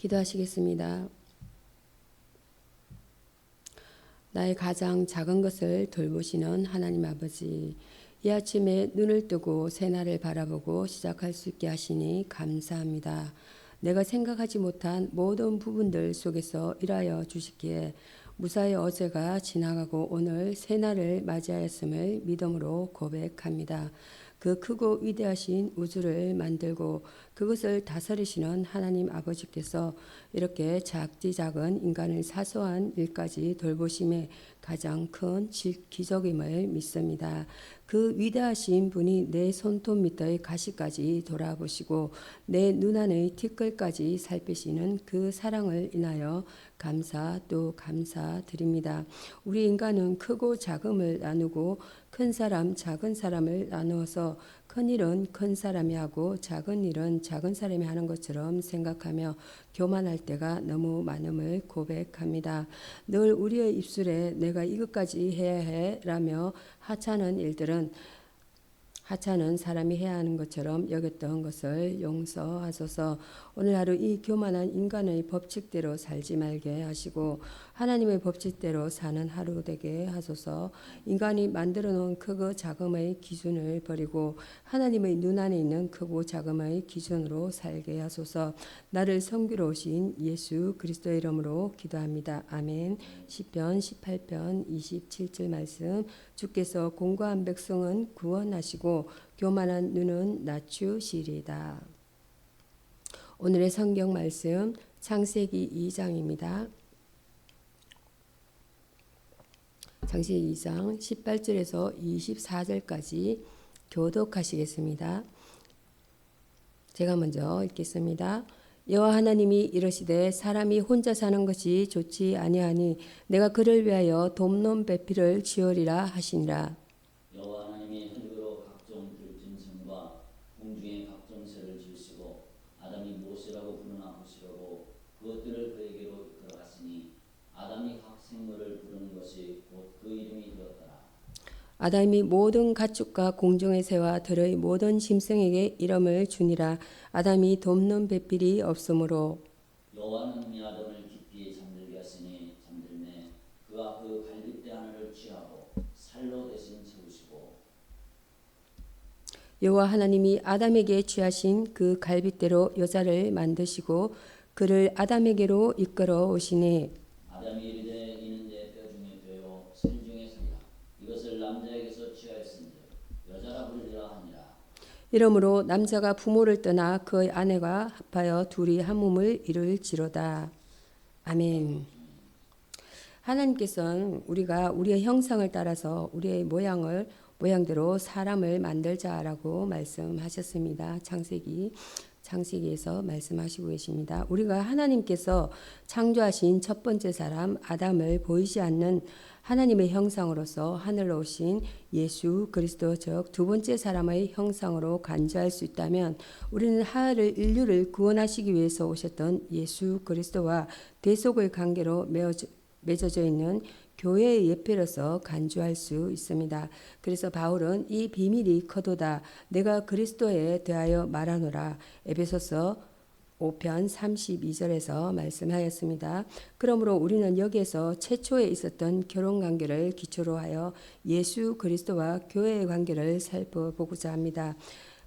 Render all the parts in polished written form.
기도하시겠습니다. 나의 가장 작은 것을 돌보시는 하나님 아버지, 이 아침에 눈을 뜨고 새날을 바라보고 시작할 수 있게 하시니 감사합니다. 내가 생각하지 못한 모든 부분들 속에서 일하여 주시기에 무사히 어제가 지나가고 오늘 새날을 맞이하였음을 믿음으로 고백합니다. 그 크고 위대하신 우주를 만들고 그것을 다스리시는 하나님 아버지께서 이렇게 작디 작은 인간의 사소한 일까지 돌보심에 가장 큰 기적임을 믿습니다. 그 위대하신 분이 내 손톱 밑의 가시까지 돌아보시고 내 눈 안의 티끌까지 살피시는 그 사랑을 인하여 감사 또 감사드립니다. 우리 인간은 크고 작음을 나누고 큰 사람 작은 사람을 나누어서 큰 일은 큰 사람이 하고 작은 일은 작은 사람이 하는 것처럼 생각하며 교만할 때가 너무 많음을 고백합니다. 늘 우리의 입술에 내가 이것까지 해야 해 라며 하찮은 사람이 해야 하는 것처럼 여겼던 것을 용서하소서. 오늘 하루 이 교만한 인간의 법칙대로 살지 말게 하시고 하나님의 법칙대로 사는 하루 되게 하소서. 인간이 만들어 놓은 크고 작음의 기준을 버리고 하나님의 눈 안에 있는 크고 작음의 기준으로 살게 하소서. 나를 섬기러 오신 예수 그리스도의 이름으로 기도합니다. 아멘. 시편 18편 27절 말씀. 주께서 공고한 백성은 구원하시고 교만한 눈은 낮추시리다. 오늘의 성경 말씀 창세기 2장입니다. 창세기 2장 18절에서 24절까지 교독하시겠습니다. 제가 먼저 읽겠습니다. 여호와 하나님이 이르시되 사람이 혼자 사는 것이 좋지 아니하니 내가 그를 위하여 돕는 배필을 지으리라 하시니라. 여호와 하나님이 흙으로 각종 들짐승과 공중의 각종 새를 지으시고 아담이 무엇이라고 부르나 보시려고 그것들을 그에게로 이끌어 갔으니 아담이 각 생물을 부르는 것이 곧 그 이름이 되었더라. 아담이 모든 가축과 공중의 새와 들의 모든 짐승에게 이름을 주니라. 아담이 돕는 배필이 없으므로 여호와는 이 아담을 깊이 잠들게 하시니 잠들매 그가 그 갈빗대 하나를 취하고 살로 대신 채우시고 여호와 하나님이 아담에게 취하신 그 갈빗대로 여자를 만드시고 그를 아담에게로 이끌어 오시니 아담이 이르되 이는 내 뼈 중에 뼈요 살 중에 살이라. 이것을 남자에게서 취하였은즉 여자라 부르리라 하니라. 이러므로 남자가 부모를 떠나 그의 아내가 합하여 둘이 한 몸을 이룰지로다. 아멘. 하나님께서는 우리가 우리의 형상을 따라서 우리의 모양대로 사람을 만들자라고 말씀하셨습니다. 창세기에서 말씀하시고 계십니다. 우리가 하나님께서 창조하신 첫 번째 사람 아담을 보이지 않는 하나님의 형상으로서 하늘로 오신 예수 그리스도 즉 두 번째 사람의 형상으로 간주할 수 있다면 우리는 하늘 인류를 구원하시기 위해서 오셨던 예수 그리스도와 대속의 관계로 맺어져 있는 교회의 예표로서 간주할 수 있습니다. 그래서 바울은 이 비밀이 커도다 내가 그리스도에 대하여 말하노라 에베소서 5편 32절에서 말씀하였습니다. 그러므로 우리는 여기에서 최초에 있었던 결혼관계를 기초로 하여 예수 그리스도와 교회의 관계를 살펴보고자 합니다.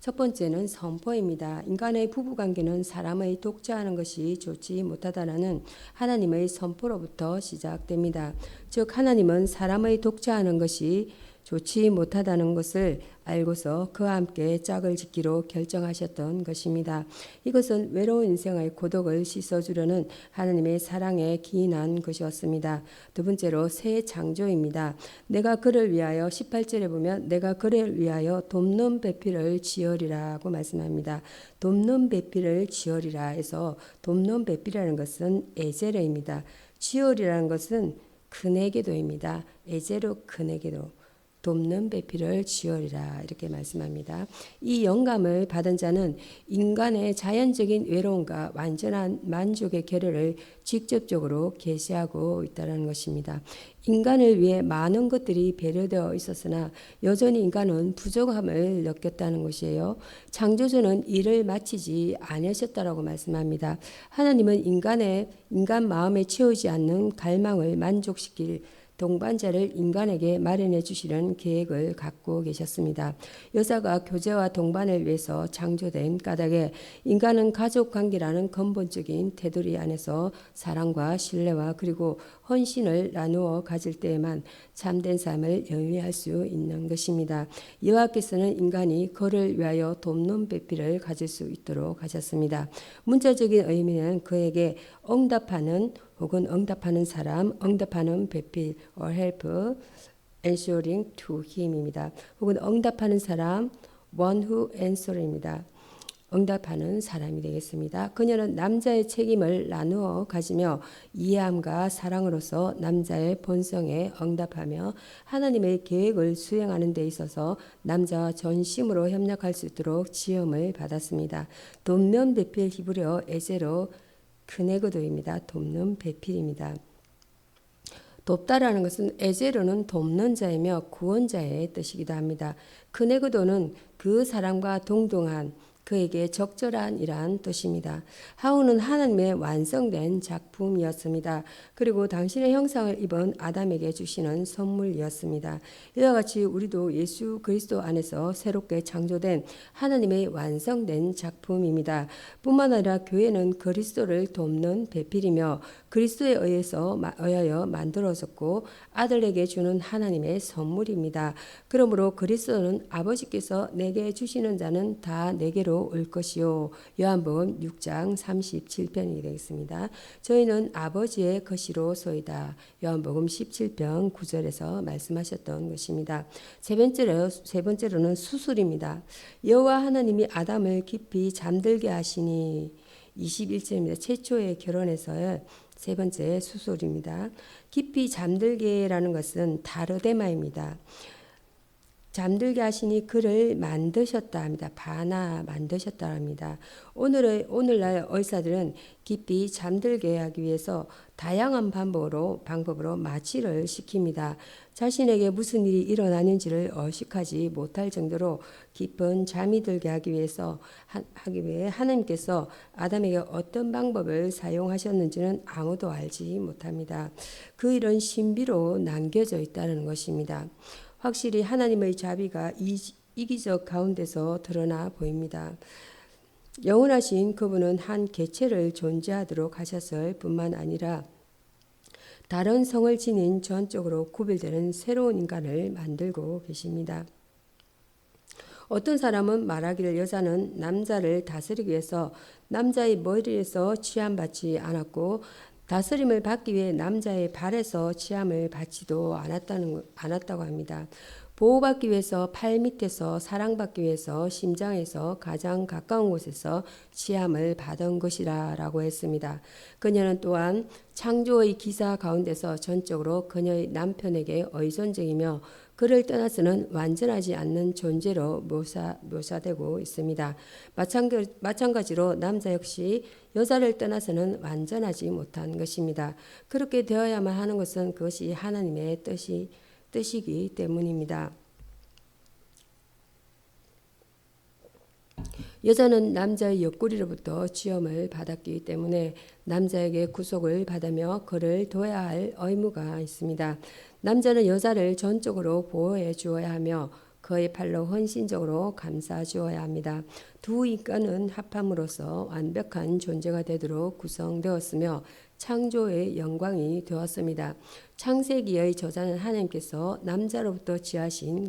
첫 번째는 선포입니다. 인간의 부부관계는 사람의 독자하는 것이 좋지 못하다라는 하나님의 선포로부터 시작됩니다. 즉 하나님은 사람의 독자하는 것이 좋지 못하다는 것을 알고서 그와 함께 짝을 짓기로 결정하셨던 것입니다. 이것은 외로운 인생의 고독을 씻어주려는 하나님의 사랑에 기인한 것이었습니다. 두 번째로 새 창조입니다. 내가 그를 위하여 18절에 보면 내가 그를 위하여 돕는 배필을 지으리라고 말씀합니다. 돕는 배필을 지으리라 해서 돕는 배필이라는 것은 에제르입니다. 지으리라는 것은 크네게도입니다. 에제르 크네게도. 돕는 배필을 지으리라 이렇게 말씀합니다. 이 영감을 받은 자는 인간의 자연적인 외로움과 완전한 만족의 결여를 직접적으로 계시하고 있다는 것입니다. 인간을 위해 많은 것들이 배려되어 있었으나 여전히 인간은 부족함을 느꼈다는 것이에요. 창조주는 일을 마치지 않으셨다라고 말씀합니다. 하나님은 인간 마음에 채우지 않는 갈망을 만족시킬 동반자를 인간에게 마련해 주시는 계획을 갖고 계셨습니다. 여자가 교제와 동반을 위해서 창조된 까닭에 인간은 가족 관계라는 근본적인 테두리 안에서 사랑과 신뢰와 그리고 헌신을 나누어 가질 때에만 참된 삶을 영위할 수 있는 것입니다. 여호와께서는 인간이 그를 위하여 돕는 배필을 가질 수 있도록 하셨습니다. 문자적인 의미는 그에게 응답하는 사람, 응답하는 배필, or help, answering to him입니다. 혹은 응답하는 사람, one who answer입니다. 응답하는 사람이 되겠습니다. 그녀는 남자의 책임을 나누어 가지며 이해함과 사랑으로서 남자의 본성에 응답하며 하나님의 계획을 수행하는 데 있어서 남자와 전심으로 협력할 수 있도록 지음을 받았습니다. 돕는 배필 히브리어 에제로 크네그도입니다. 돕는 배필입니다. 돕다라는 것은 에제로는 돕는 자이며 구원자의 뜻이기도 합니다. 크네그도는 그 사람과 동등한 그에게 적절한 이란 뜻입니다. 하우는 하나님의 완성된 작품이었습니다. 그리고 당신의 형상을 입은 아담에게 주시는 선물이었습니다. 이와 같이 우리도 예수 그리스도 안에서 새롭게 창조된 하나님의 완성된 작품입니다. 뿐만 아니라 교회는 그리스도를 돕는 배필이며 그리스도에 의하여 만들어졌고 아들에게 주는 하나님의 선물입니다. 그러므로 그리스도는 아버지께서 내게 주시는 자는 다 내게로 올 것이요. 요한복음 6장 37편이 되겠습니다. 저희는 아버지의 것이로소이다. 요한복음 17편 9절에서 말씀하셨던 것입니다. 세 번째로는 수술입니다. 여호와 하나님이 아담을 깊이 잠들게 하시니 21절입니다. 최초의 결혼에서의 세 번째 수술입니다. 깊이 잠들게라는 것은 다르데마입니다. 잠들게 하시니 그를 만드셨다 합니다. 바나 만드셨다 합니다. 오늘날 의사들은 깊이 잠들게 하기 위해서 다양한 방법으로 마취를 시킵니다. 자신에게 무슨 일이 일어나는지를 의식하지 못할 정도로 깊은 잠이 들게 하기 위해 하나님께서 아담에게 어떤 방법을 사용하셨는지는 아무도 알지 못합니다. 그 일은 신비로 남겨져 있다는 것입니다. 확실히 하나님의 자비가 이기적 가운데서 드러나 보입니다. 영원하신 그분은 한 개체를 존재하도록 하셨을 뿐만 아니라 다른 성을 지닌 전적으로 구별되는 새로운 인간을 만들고 계십니다. 어떤 사람은 말하기를 여자는 남자를 다스리기 위해서 남자의 머리에서 취함받지 않았고 다스림을 받기 위해 남자의 발에서 취함을 받지도 않았다고 합니다. 보호받기 위해서 팔 밑에서, 사랑받기 위해서 심장에서 가장 가까운 곳에서 취함을 받은 것이라고 했습니다. 그녀는 또한 창조의 기사 가운데서 전적으로 그녀의 남편에게 의존적이며 그를 떠나서는 완전하지 않는 존재로 묘사되고 있습니다. 마찬가지로 남자 역시 여자를 떠나서는 완전하지 못한 것입니다. 그렇게 되어야만 하는 것은 그것이 하나님의 뜻이기 때문입니다. 여자는 남자의 옆구리로부터 지음을 받았기 때문에 남자에게 구속을 받으며 그를 둬야 할 의무가 있습니다. 남자는 여자를 전적으로 보호해 주어야 하며 그의 팔로 헌신적으로 감싸 주어야 합니다. 두 인간은 합함으로써 완벽한 존재가 되도록 구성되었으며 창조의 영광이 되었습니다. 창세기의 저자는 하나님께서 남자로부터 지으신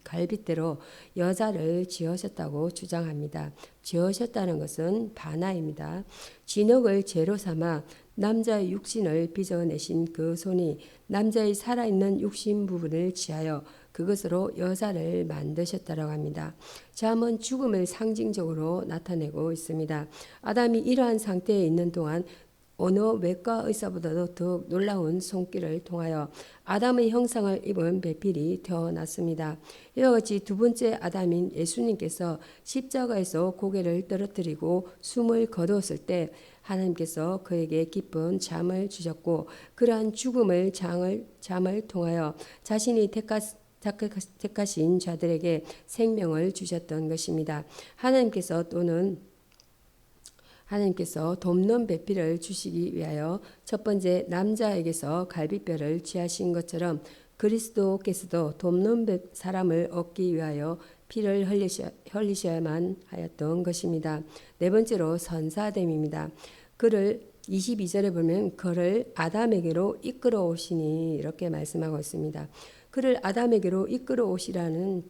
갈빗대로 여자를 지으셨다고 주장합니다. 지으셨다는 것은 바나입니다. 진흙을 재료 삼아 남자의 육신을 빚어내신 그 손이 남자의 살아있는 육신 부분을 지하여 그것으로 여자를 만드셨다고 합니다. 잠은 죽음을 상징적으로 나타내고 있습니다. 아담이 이러한 상태에 있는 동안 어느 외과 의사보다도 더욱 놀라운 손길을 통하여 아담의 형상을 입은 배필이 태어났습니다. 이와 같이 두 번째 아담인 예수님께서 십자가에서 고개를 떨어뜨리고 숨을 거두었을 때 하나님께서 그에게 깊은 잠을 주셨고 그러한 죽음을 잠을 통하여 자신이 택하신 자들에게 생명을 주셨던 것입니다. 하나님께서 돕는 배필을 주시기 위하여 첫 번째 남자에게서 갈비뼈를 취하신 것처럼 그리스도께서도 돕는 사람을 얻기 위하여 피를 흘리셔야만 하였던 것입니다. 네 번째로 선사됨입니다. 그를 22절에 보면 그를 아담에게로 이끌어 오시니 이렇게 말씀하고 있습니다. 그를 아담에게로 이끌어 오시라는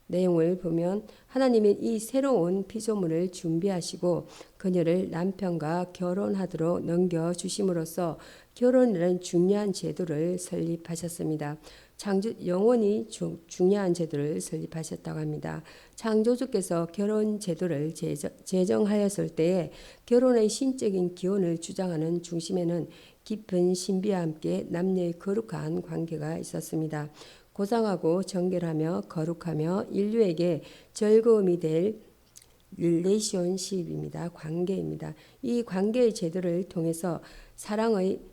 내용을 보면 하나님은 이 새로운 피조물을 준비하시고 그녀를 남편과 결혼하도록 넘겨주심으로써 결혼이라는 중요한 제도를 설립하셨습니다. 영원히 중요한 제도를 설립하셨다고 합니다. 창조주께서 결혼 제도를 제정하였을 때에 결혼의 신적인 기원을 주장하는 중심에는 깊은 신비와 함께 남녀의 거룩한 관계가 있었습니다. 고상하고 정결하며 거룩하며 인류에게 즐거움이 될 릴레이션십입니다. 관계입니다. 이 관계의 제도를 통해서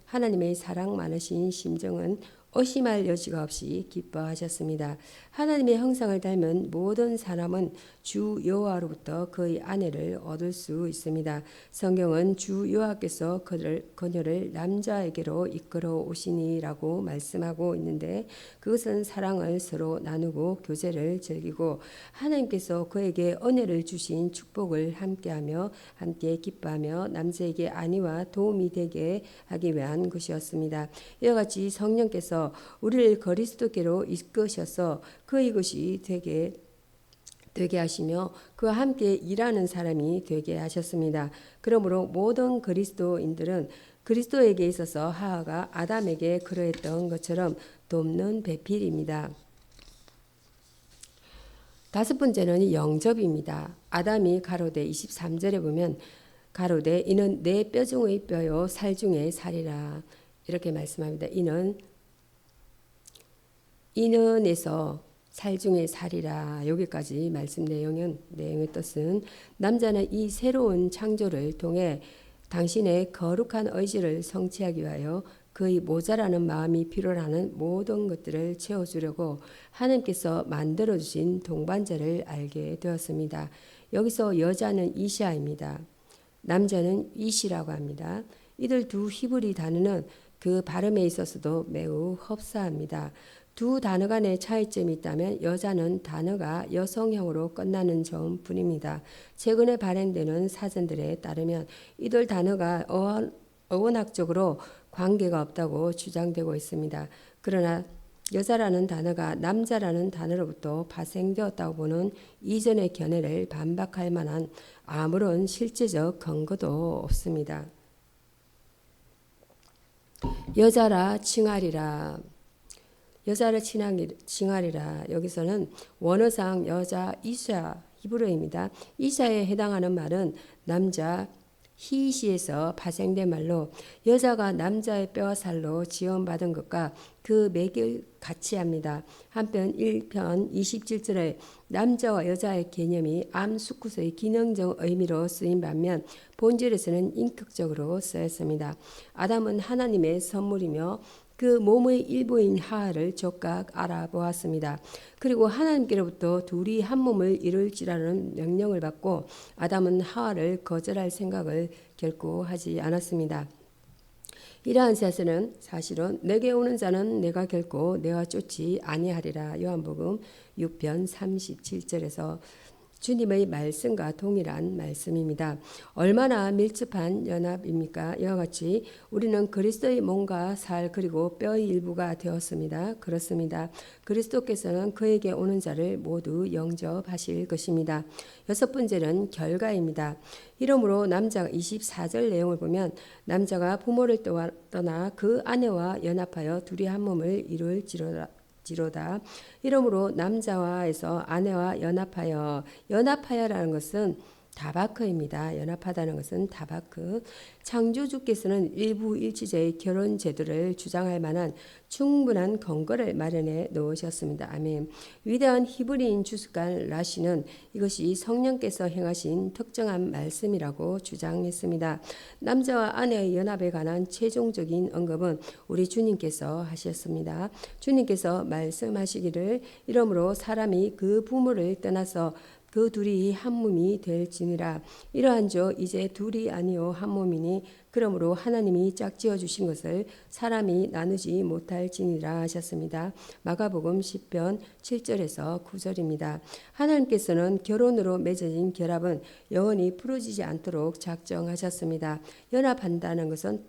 하나님의 사랑 많으신 심정은 의심할 여지가 없이 기뻐하셨습니다. 하나님의 형상을 닮은 모든 사람은 주 여호와로부터 그의 아내를 얻을 수 있습니다. 성경은 주 여호와께서 그녀를 남자에게로 이끌어 오시니라고 말씀하고 있는데 그것은 사랑을 서로 나누고 교제를 즐기고 하나님께서 그에게 은혜를 주신 축복을 함께하며 함께 기뻐하며 남자에게 안위와 도움이 되게 하기 위한 것이었습니다. 이와 같이 성령께서 우리를 그리스도께로 이끄셔서 그의 것이 되게 하시며 그와 함께 일하는 사람이 되게 하셨습니다. 그러므로 모든 그리스도인들은 그리스도에게 있어서 하와가 아담에게 그러했던 것처럼 돕는 배필입니다. 다섯 번째는 영접입니다. 아담이 가로되 23절에 보면 가로되 이는 내 뼈 중의 뼈요 살 중의 살이라 이렇게 말씀합니다. 인은에서 살 중의 살이라 여기까지 말씀 내용의 뜻은 남자는 이 새로운 창조를 통해 당신의 거룩한 의지를 성취하기 위하여 그의 모자라는 마음이 필요로 모든 것들을 채워주려고 하나님께서 만들어주신 동반자를 알게 되었습니다. 여기서 여자는 이시아입니다. 남자는 이시라고 합니다. 이들 두 히브리 단어는 그 발음에 있어서도 매우 흡사합니다. 두 단어 간의 차이점이 있다면 여자는 단어가 여성형으로 끝나는 점뿐입니다. 최근에 발행되는 사전들에 따르면 이들 단어가 어원학적으로 관계가 없다고 주장되고 있습니다. 그러나 여자라는 단어가 남자라는 단어로부터 파생되었다고 보는 이전의 견해를 반박할 만한 아무런 실제적 근거도 없습니다. 여자라 칭하리라. 여기서는 원어상 여자 이샤 히브리어입니다. 이샤에 해당하는 말은 남자 히시에서 파생된 말로 여자가 남자의 뼈와 살로 지원받은 것과 그 맥을 같이 합니다. 한편 1편 27절에 남자와 여자의 개념이 암수쿠스의 기능적 의미로 쓰인 반면 본절에서는 인격적으로 쓰였습니다. 아담은 하나님의 선물이며 그 몸의 일부인 하와를 적각 알아보았습니다. 그리고 하나님께로부터 둘이 한 몸을 이룰지라는 명령을 받고 아담은 하와를 거절할 생각을 결코 하지 않았습니다. 이러한 사실은 내게 오는 자는 내가 결코 내가 쫓지 아니하리라. 요한복음 6편 37절에서 주님의 말씀과 동일한 말씀입니다. 얼마나 밀접한 연합입니까? 이와 같이 우리는 그리스도의 몸과 살 그리고 뼈의 일부가 되었습니다. 그렇습니다. 그리스도께서는 그에게 오는 자를 모두 영접하실 것입니다. 여섯 번째는 결과입니다. 이러므로 남자가 24절 내용을 보면 남자가 부모를 떠나 그 아내와 연합하여 둘이 한 몸을 이룰지로다. 이러므로 남자와에서 아내와 연합하여라는 것은 다바크입니다. 연합하다는 것은 다바크. 창조주께서는 일부일치제의 결혼 제도를 주장할 만한 충분한 근거를 마련해 놓으셨습니다. 아멘. 위대한 히브리인 주석가 라시는 이것이 성령께서 행하신 특정한 말씀이라고 주장했습니다. 남자와 아내의 연합에 관한 최종적인 언급은 우리 주님께서 하셨습니다. 주님께서 말씀하시기를 이러므로 사람이 그 부모를 떠나서 그 둘이 한 몸이 될지니라. 이러한저 이제 둘이 아니요 한 몸이니 그러므로 하나님이 짝지어 주신 것을 사람이 나누지 못할지니라 하셨습니다. 마가복음 10편 7절에서 9절입니다. 하나님께서는 결혼으로 맺어진 결합은 영원히 풀어지지 않도록 작정하셨습니다. 연합한다는 것은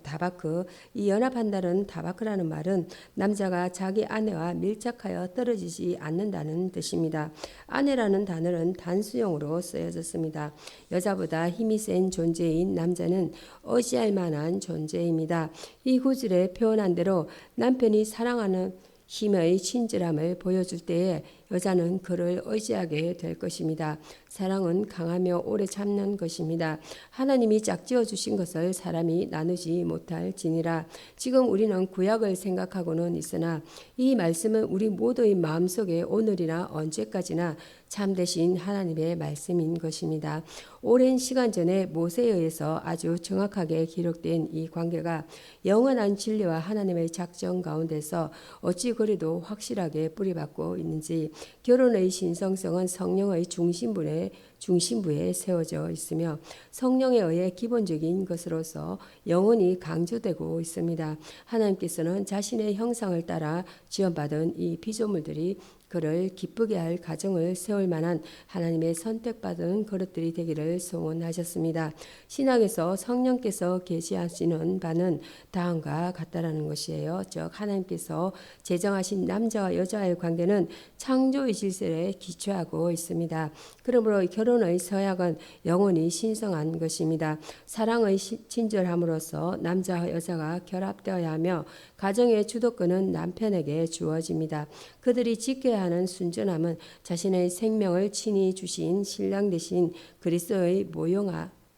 다바크. 이 연합한다는 다바크라는 말은 남자가 자기 아내와 밀착하여 떨어지지 않는다는 뜻입니다. 아내라는 단어는 단수형으로 쓰여졌습니다. 여자보다 힘이 센 존재인 남자는 의지할 만한 존재입니다. 이 구절에 표현한 대로 남편이 사랑하는 힘의 친절함을 보여줄 때에 여자는 그를 의지하게 될 것입니다. 사랑은 강하며 오래 참는 것입니다. 하나님이 짝지어 주신 것을 사람이 나누지 못할지니라. 지금 우리는 구약을 생각하고는 있으나 이 말씀은 우리 모두의 마음속에 오늘이나 언제까지나 참되신 하나님의 말씀인 것입니다. 오랜 시간 전에 모세에 의해서 아주 정확하게 기록된 이 관계가 영원한 진리와 하나님의 작정 가운데서 어찌 그리도 확실하게 뿌리박고 있는지, 결혼의 신성성은 성령의 중심부에 세워져 있으며 성령에 의해 기본적인 것으로서 영원히 강조되고 있습니다. 하나님께서는 자신의 형상을 따라 지원받은 이 피조물들이 그를 기쁘게 할 가정을 세울 만한 하나님의 선택받은 그릇들이 되기를 소원하셨습니다. 신학에서 성령께서 계시하시는 바는 다음과 같다라는 것이에요. 즉 하나님께서 제정하신 남자와 여자의 관계는 창조의 질서에 기초하고 있습니다. 그러므로 결혼의 서약은 영원히 신성한 것입니다. 사랑의 친절함으로써 남자와 여자가 결합되어야 하며 가정의 주도권은 남편에게 주어집니다. 그들이 지켜야 하는 순전함은 자신의 생명을 친히 주신 신랑 되신 그리스도의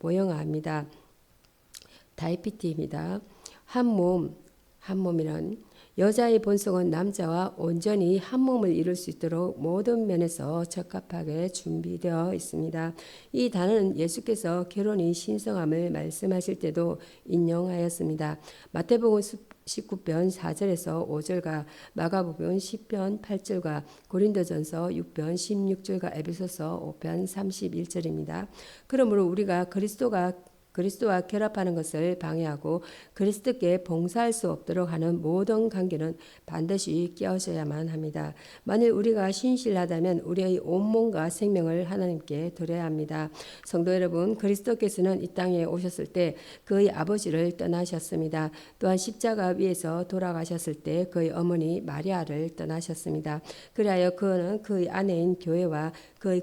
모형화입니다. 다이피티입니다. 한 몸이란 여자의 본성은 남자와 온전히 한 몸을 이룰 수 있도록 모든 면에서 적합하게 준비되어 있습니다. 이 단어는 예수께서 결혼이 신성함을 말씀하실 때도 인용하였습니다. 마태복음 19편 4절에서 5절과 마가복음 10편 8절과 고린도전서 6편 16절과 에베소서 5편 31절입니다. 그러므로 우리가 그리스도와 결합하는 것을 방해하고 그리스도께 봉사할 수 없도록 하는 모든 관계는 반드시 깨어져야만 합니다. 만일 우리가 신실하다면 우리의 온몸과 생명을 하나님께 드려야 합니다. 성도 여러분, 그리스도께서는 이 땅에 오셨을 때 그의 아버지를 떠나셨습니다. 또한 십자가 위에서 돌아가셨을 때 그의 어머니 마리아를 떠나셨습니다. 그리하여 그는 그의 아내인 교회와 그의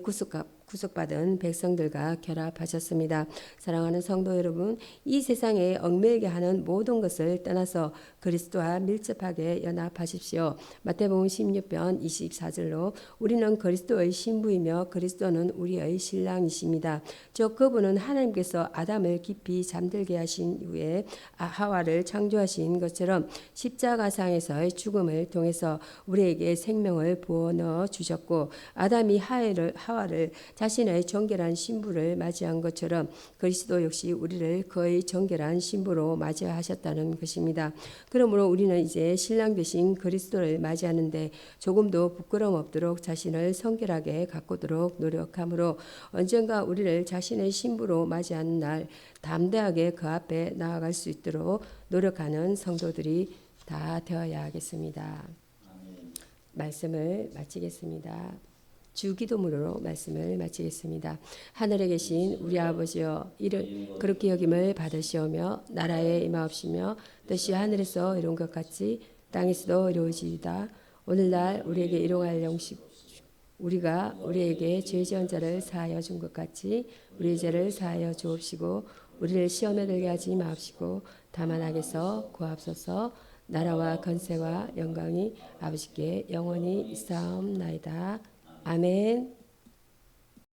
구속받은 백성들과 결합하셨습니다. 사랑하는 성도 여러분, 이 세상에 얽매이게 하는 모든 것을 떠나서 그리스도와 밀접하게 연합하십시오. 마태복음 16편 24절로 우리는 그리스도의 신부이며 그리스도는 우리의 신랑이십니다. 즉 그분은 하나님께서 아담을 깊이 잠들게 하신 이후에 하와를 창조하신 것처럼 십자가상에서의 죽음을 통해서 우리에게 생명을 부어넣어 주셨고, 아담이 하와를 자신의 정결한 신부를 맞이한 것처럼 그리스도 역시 우리를 그의 정결한 신부로 맞이하셨다는 것입니다. 그러므로 우리는 이제 신랑 되신 그리스도를 맞이하는데 조금도 부끄러움 없도록 자신을 성결하게 가꾸도록 노력하므로 언젠가 우리를 자신의 신부로 맞이하는 날 담대하게 그 앞에 나아갈 수 있도록 노력하는 성도들이 다 되어야 하겠습니다. 말씀을 마치겠습니다. 주기도문으로 말씀을 마치겠습니다. 하늘에 계신 우리 아버지여, 이를 그렇게 여김을 받으시오며 나라에 임하옵시며 뜻이 하늘에서 이룬 것 같이 땅에서도 이루어지이다. 오늘날 우리에게 일용할 양식 우리가 우리에게 죄 지은 자를 사하여 준 것 같이 우리의 죄를 사하여 주옵시고 우리를 시험에 들게 하지 마옵시고 다만 악에서 구하옵소서. 나라와 권세와 영광이 아버지께 영원히 있사옵나이다. 아멘.